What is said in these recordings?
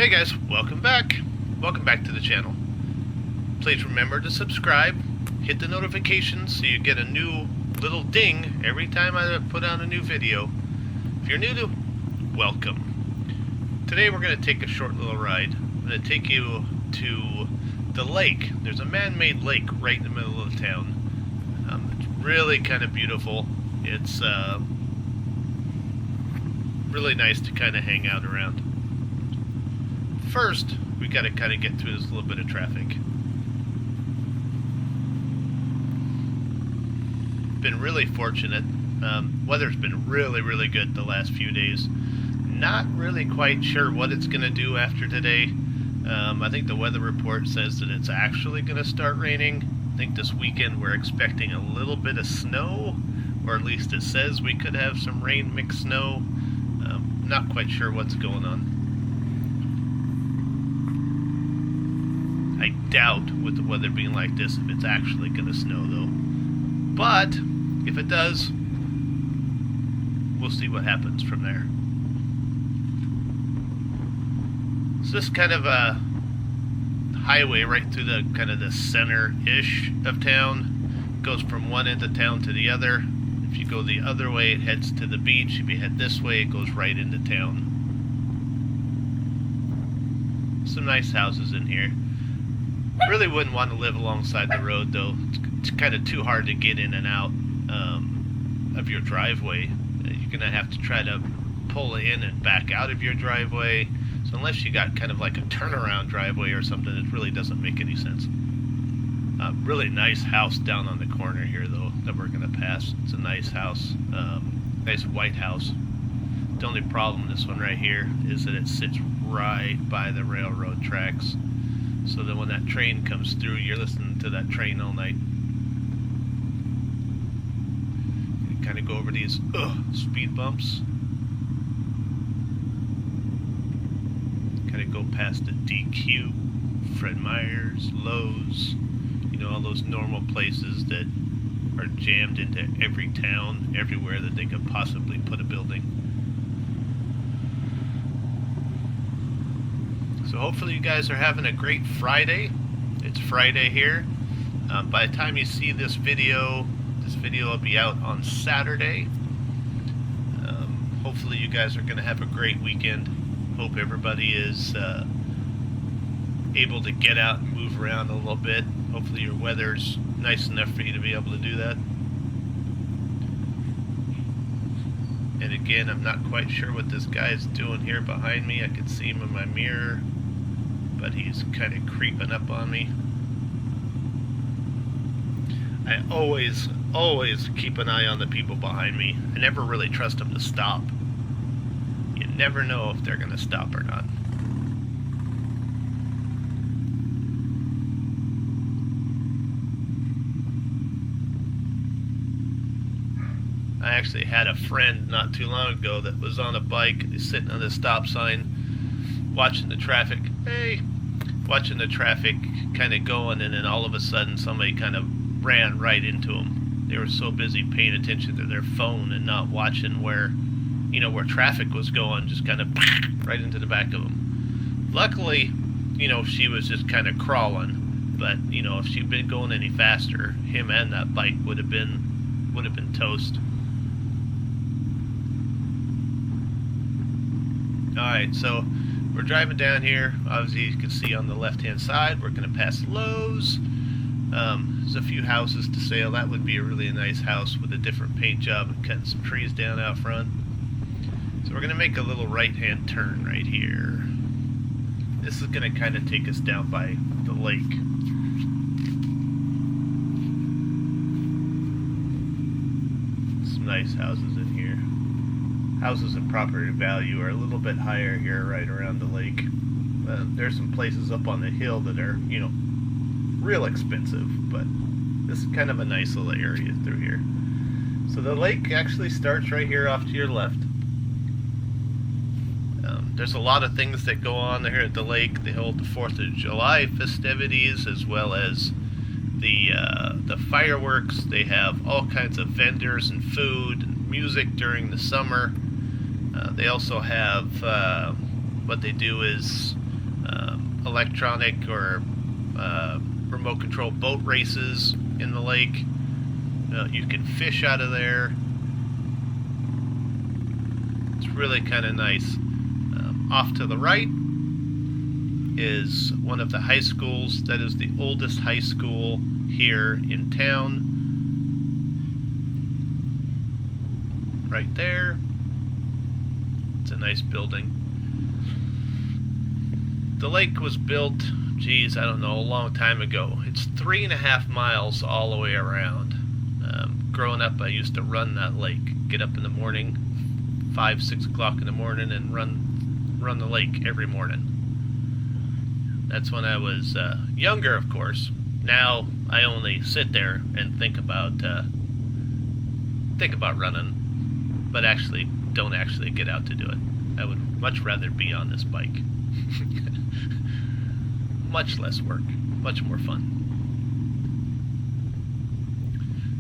Hey guys, welcome back. Welcome back to the channel. Please remember to subscribe, hit the notifications so you get a new little ding every time I put out a new video. If you're new to, welcome. Today we're going to take a short little ride. I'm going to take you to the lake. There's a man-made lake right in the middle of the town. It's really kind of beautiful. It's really nice to kind of hang out around. First, we got to kind of get through this little bit of traffic. Been really fortunate. Weather's been really good the last few days. Not really quite sure what it's going to do after today. I think the weather report says that it's actually going to start raining. I think this weekend we're expecting a little bit of snow, or at least it says we could have some rain mixed snow. Not quite sure what's going on. I doubt, with the weather being like this, if it's actually going to snow, though. But, if it does, we'll see what happens from there. So this is kind of a highway right through the kind of the center-ish of town. It goes from one end of town to the other. If you go the other way, it heads to the beach. If you head this way, it goes right into town. Some nice houses in here. Really wouldn't want to live alongside the road, though. It's kind of too hard to get in and out of your driveway. You're going to have to try to pull in and back out of your driveway. So unless you got kind of like a turnaround driveway or something, it really doesn't make any sense. Really nice house down on the corner here, though, that we're going to pass. It's a nice house. Nice white house. The only problem with this one right here is that it sits right by the railroad tracks. So that when that train comes through, you're listening to that train all night. You kind of go over these speed bumps. Kind of go past the DQ, Fred Meyer's, Lowe's, you know, all those normal places that are jammed into every town, everywhere that they could possibly put a building. So hopefully you guys are having a great Friday. It's Friday here. By the time you see this video will be out on Saturday. Hopefully you guys are going to have a great weekend. Hope everybody is able to get out and move around a little bit. Hopefully your weather's nice enough for you to be able to do that. And again, I'm not quite sure what this guy is doing here behind me. I can see him in my mirror, but he's kind of creeping up on me. I always keep an eye on the people behind me. I never really trust them to stop. You never know if they're going to stop or not. I actually had a friend not too long ago that was on a bike and he's sitting on the stop sign watching the traffic. Watching the traffic kind of going, and then all of a sudden somebody kind of ran right into him. They were so busy paying attention to their phone and not watching where traffic was going, just kind of right into the back of them. Luckily, she was just kind of crawling, but if she'd been going any faster, him and that bike would have been toast. Alright, so we're driving down here. Obviously, you can see on the left-hand side, we're going to pass Lowe's. There's a few houses to sale. That would be a really nice house with a different paint job and cutting some trees down out front. So we're going to make a little right-hand turn right here. This is going to kind of take us down by the lake. Some nice houses in here. Houses and property value are a little bit higher here right around the lake. There's some places up on the hill that are, real expensive, but this is kind of a nice little area through here. So the lake actually starts right here off to your left. There's a lot of things that go on here at the lake. They hold the 4th of July festivities as well as the fireworks. They have all kinds of vendors and food and music during the summer. They also have what they do is electronic or remote control boat races in the lake. You can fish out of there. It's really kind of nice. Off to the right is one of the high schools. That is the oldest high school here in town. Right there. It's a nice building. The lake was built, geez, I don't know, a long time ago. It's 3.5 miles all the way around. Growing up, I used to run that lake. Get up in the morning, 5, 6 o'clock in the morning, and run the lake every morning. That's when I was younger, of course. Now I only sit there and think about running, but actually don't actually get out to do it. I would much rather be on this bike. Much less work, much more fun.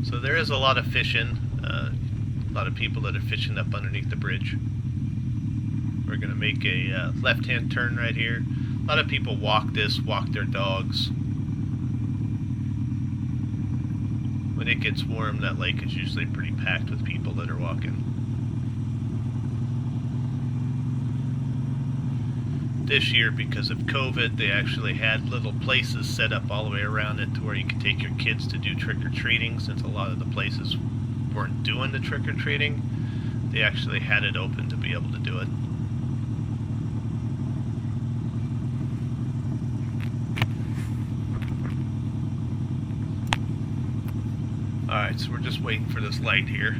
So there is a lot of fishing, a lot of people that are fishing up underneath the bridge. We're going to make a left-hand turn right here. A lot of people walk their dogs. When it gets warm, that lake is usually pretty packed with people that are walking. This year, because of COVID, they actually had little places set up all the way around it to where you could take your kids to do trick-or-treating. Since a lot of the places weren't doing the trick-or-treating, they actually had it open to be able to do it. Alright, so we're just waiting for this light here.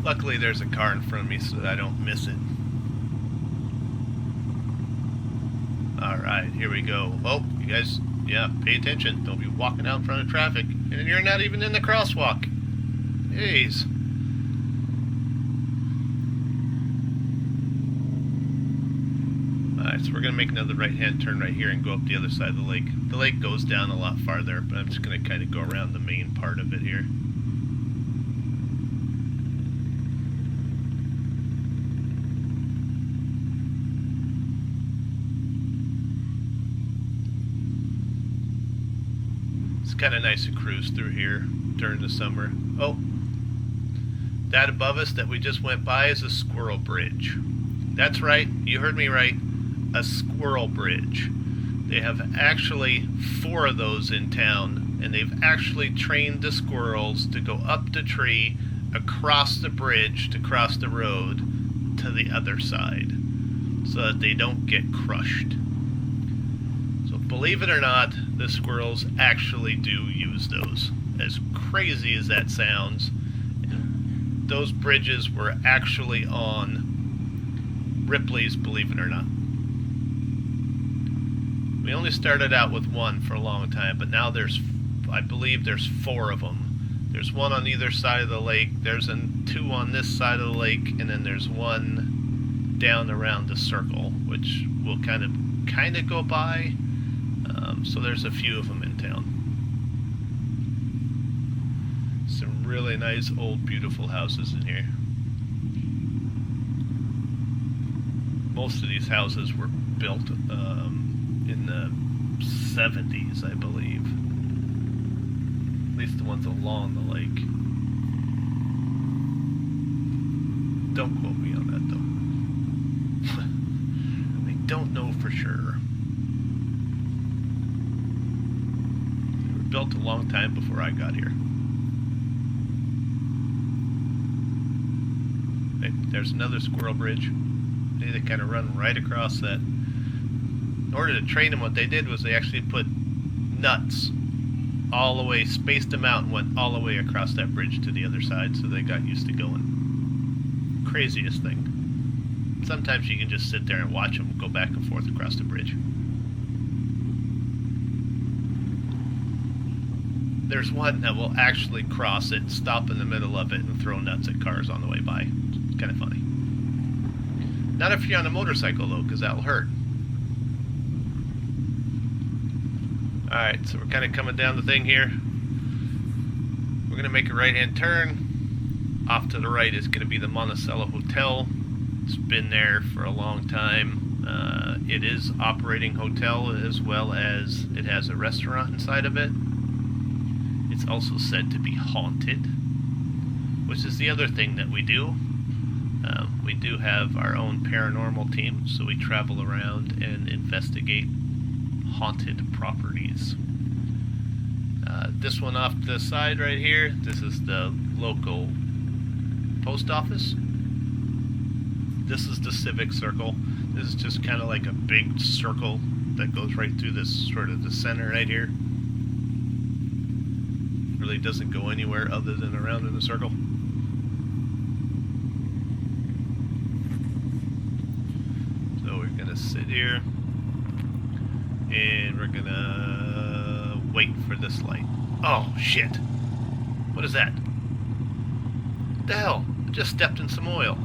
Luckily there's a car in front of me so that I don't miss it. Alright, here we go. Oh, you guys, yeah, pay attention. Don't be walking out in front of traffic. And you're not even in the crosswalk. Jeez. Alright, so we're going to make another right-hand turn right here and go up the other side of the lake. The lake goes down a lot farther, but I'm just going to kind of go around the main part of it here. Kind of nice to cruise through here during the summer. Oh, that above us that we just went by is a squirrel bridge. That's right, you heard me right, a squirrel bridge. They have actually 4 of those in town, and they've actually trained the squirrels to go up the tree, across the bridge to cross the road to the other side, so that they don't get crushed. Believe it or not, the squirrels actually do use those. As crazy as that sounds, those bridges were actually on Ripley's, believe it or not. We only started out with 1 for a long time, but now I believe there's 4 of them. There's 1 on either side of the lake, there's 2 on this side of the lake, and then there's 1 down around the circle, which we'll kind of go by. So there's a few of them in town. Some really nice old beautiful houses in here. Most of these houses were built in the 70s, I believe. At least the ones along the lake. Don't quote me on that though. I don't know for sure. Built a long time before I got here. Hey, there's another squirrel bridge. They need to kind of run right across that. In order to train them, what they did was they actually put nuts all the way, spaced them out, and went all the way across that bridge to the other side, so they got used to going. Craziest thing. Sometimes you can just sit there and watch them go back and forth across the bridge. There's one that will actually cross it, stop in the middle of it, and throw nuts at cars on the way by. It's kind of funny. Not if you're on a motorcycle, though, because that'll hurt. Alright, so we're kind of coming down the thing here. We're going to make a right-hand turn. Off to the right is going to be the Monticello Hotel. It's been there for a long time. It is operating hotel as well as it has a restaurant inside of it. It's also said to be haunted, which is the other thing that we do. We do have our own paranormal team, so we travel around and investigate haunted properties. This one off to the side right here, this is the local post office. This is the civic circle. This is just kind of like a big circle that goes right through this sort of the center right here. Really doesn't go anywhere other than around in the circle. So we're gonna sit here and we're gonna wait for this light. Oh shit! What is that? What the hell? I just stepped in some oil.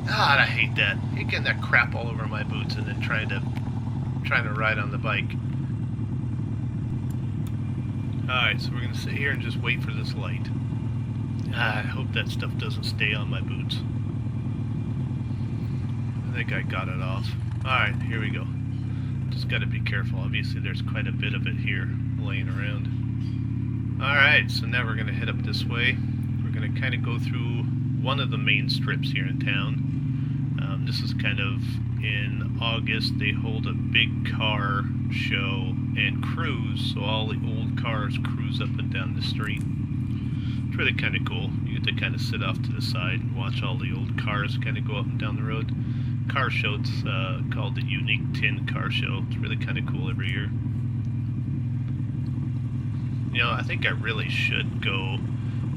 God, I hate that. I hate getting that crap all over my boots and then trying to ride on the bike. Alright, so we're gonna sit here and just wait for this light. I hope that stuff doesn't stay on my boots. I think I got it off. Alright, here we go. Just gotta be careful. Obviously there's quite a bit of it here laying around. Alright, so now we're gonna head up this way. We're gonna kind of go through one of the main strips here in town. This is kind of in August. They hold a big car show and cruise, so all the old cars cruise up and down the street. It's really kind of cool. You get to kind of sit off to the side and watch all the old cars kind of go up and down the road. Car show, it's called the Unique Tin Car Show. It's really kind of cool every year. You know, I think I really should go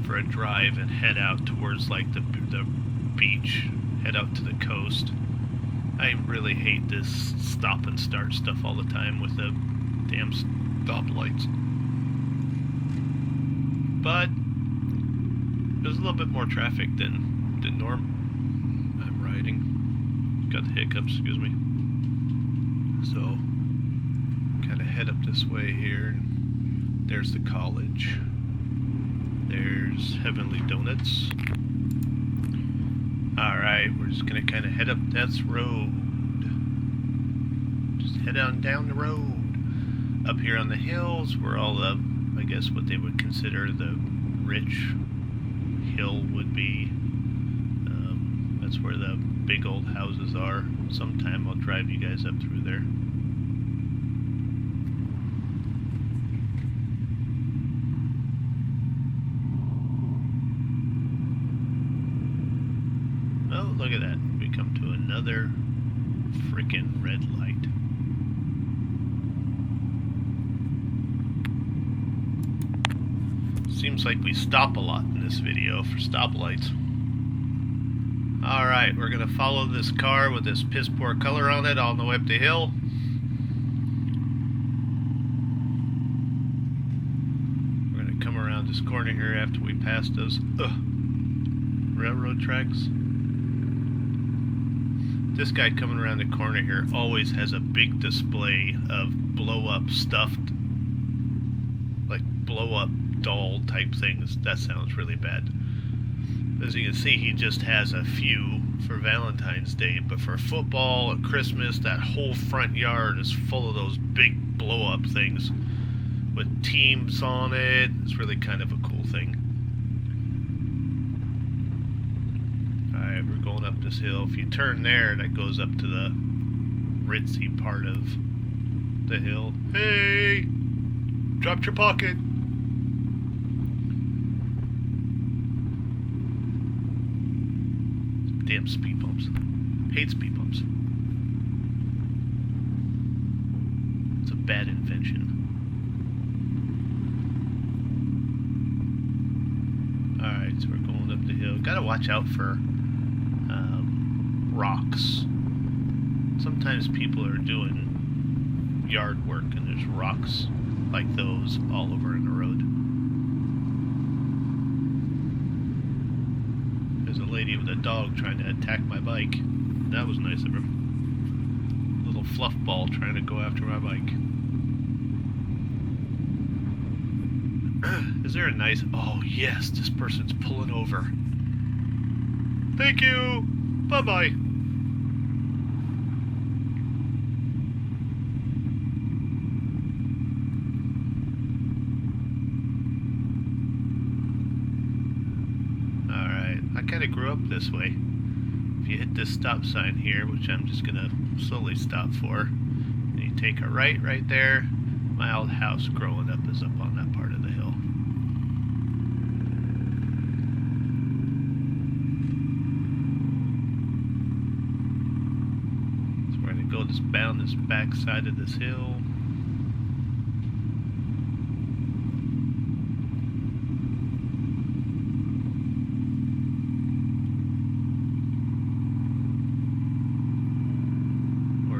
for a drive and head out towards like the beach, head out to the coast. I really hate this stop and start stuff all the time with the damn stoplights. But there's a little bit more traffic than normal. I'm riding. Got the hiccups, excuse me. So, kind of head up this way here. There's the college. There's Heavenly Donuts. Alright, we're just gonna kind of head up this road. Just head on down the road. Up here on the hills where all the, I guess what they would consider the rich hill would be. That's where the big old houses are. Sometime I'll drive you guys up through there. Oh, look at that. We come to another freaking red light. Seems like we stop a lot in this video for stoplights. Alright, we're going to follow this car with this piss poor color on it all the way up the hill. We're going to come around this corner here after we pass those railroad tracks. This guy coming around the corner here always has a big display of blow-up stuffed, like blow-up doll type things. That sounds really bad. As you can see, he just has a few for Valentine's Day, but for football and Christmas, that whole front yard is full of those big blow-up things with teams on it. It's really kind of a cool thing. Alright, we're going up this hill. If you turn there, that goes up to the ritzy part of the hill. Hey! Dropped your pocket! Damn speed bumps. Hate speed bumps. It's a bad invention. Alright, so we're going up the hill. Gotta watch out for rocks. Sometimes people are doing yard work and there's rocks like those all over in the road. There's a lady with a dog trying to attack my bike. That was nice of her. Little fluff ball trying to go after my bike. Is there a nice... Oh, yes, this person's pulling over. Thank you. Bye-bye. grew up this way. If you hit this stop sign here, which I'm just gonna slowly stop for, and you take a right there, my old house growing up is up on that part of the hill. So we're gonna go down this back side of this hill.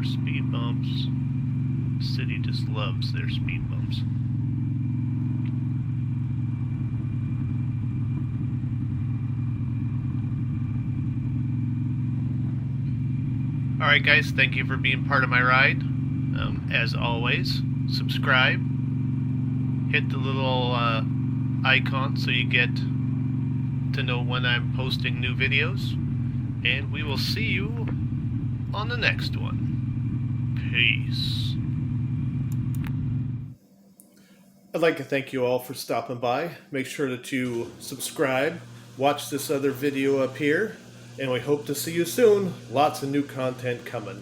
Speed bumps. The city just loves their speed bumps. Alright guys, thank you for being part of my ride. As always, subscribe. Hit the little icon so you get to know when I'm posting new videos. And we will see you on the next one. Peace. I'd like to thank you all for stopping by. Make sure that you subscribe, watch this other video up here, and we hope to see you soon. Lots of new content coming.